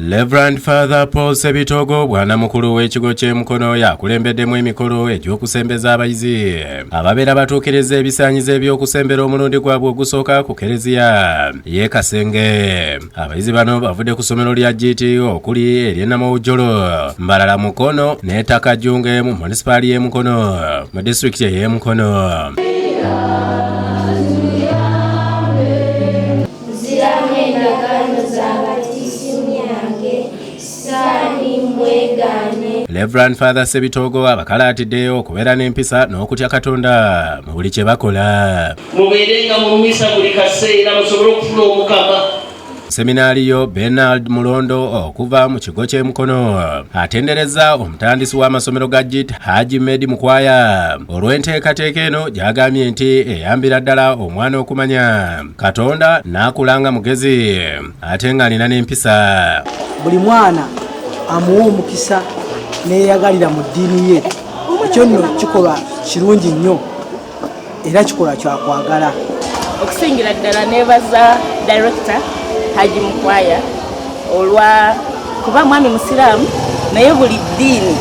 Reverend Father Paul Ssebitoogo Bwanamukulu w'Ekigo Ky'e Mukono yakulembeddemu emikolo egy'okusembeza abayizi ababeera batuukiriza ebisaanyizo eby'okusembera omulundi gwabwe ogusooka ku Eklezia y'e Kasenge. Abayizi bano bavudde ku ssomero lya GT okuli ery'e Namawojjolo, Mbalala Mukono ne Takajjunge mu munisipaali y'e Mukono mu disitulikiti y'e Mukono. Reverend Father Ssebitoogo abakalaatidde okubeera n'empisa n'okutya Katonda mu buli kye bakola. Mubeerenga mu mmisa buli kaseera musobole okufuna omukama. Seminario Bernard Mulondo okuva mu Kigo Ky'e Mukono atendereza omutandisi w'amasomero ga GT Haji Medi Mukwaya olw'enteekateeka eno gy'agambye nti eyambira ddala omwana okumanya Katonda n'akulanga mugezi ate ng'alina n'empisa. Buli mwana amuwa omukisa neyagalira mu ddiini ye. Ekyo nno kikolwa kirungi nnyo era kikolwa kyakwagala. Okusingira ddala nebaza director Haji Mukwaya olwa kuba mwami musiraamu naye buli ddiini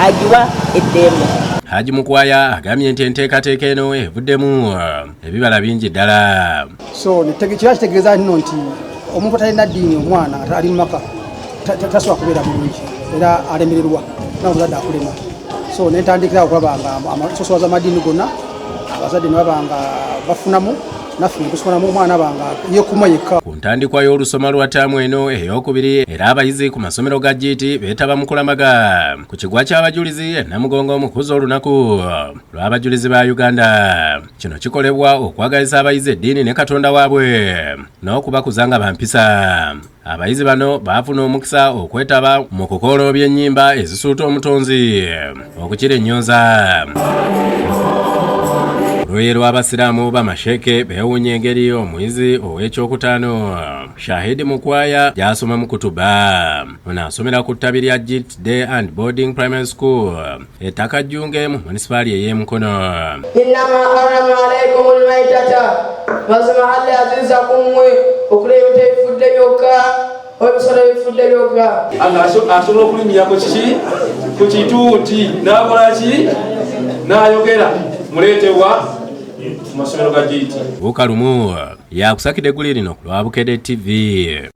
agiwa eddembe. Haji Mukwaya agambye nti enteekateeka eno evuddemu ebibala bingi ddala. So kitegeeza nno nti omuntu atalina ddiini omwana ali mu maka tasobola kubeera bulungi era alemererwa n'omuzadde akulema. So nentandikira okulaba nga amasosowaza amaddiini gonna abazadde ne baba nga bafunamu naffe tusobonamu omwana banga yekuma yekka. Ku ntandikwa y'olusoma lwa ttaamu eno ey'okubiri era abayizi ku masomero ga GT beetaba mu kulamaga ku kigwa ky'abajulizi e Namugongo mu kuza olunaku lw'abajulizi ba Uganda. Kino kikolebwa okwagaliza abayizi eddiini ne Katonda waabwe n'okubakuza nga bampisa. Abayizi bano baafuna omukisa okwetaba mu kukola by'ennyimba ezisuuta omutonzi okukira ennyonza. Luye lw'abasiraamu b'amasheke beewunya engeri omuyizi ow'ekyokutaano Shahidi Mukwaya gy'asoma mu kutuba. Ono asomera ku ttabi lya GT Day and Boarding Primary School e Takajjunge mu munisipaali y'e Mukono. Innama harama alaykumul maytata wasmahalli azizakumwe okulebeta ebifudde byokka obisolo ebifudde byokka. Asobola okulimyako kiki ku kituuti n'akola ki n'ayogera muleetebwa masomero ga GT. Bukalumu yakusakidde guli lino ku lwa Bukedde TV.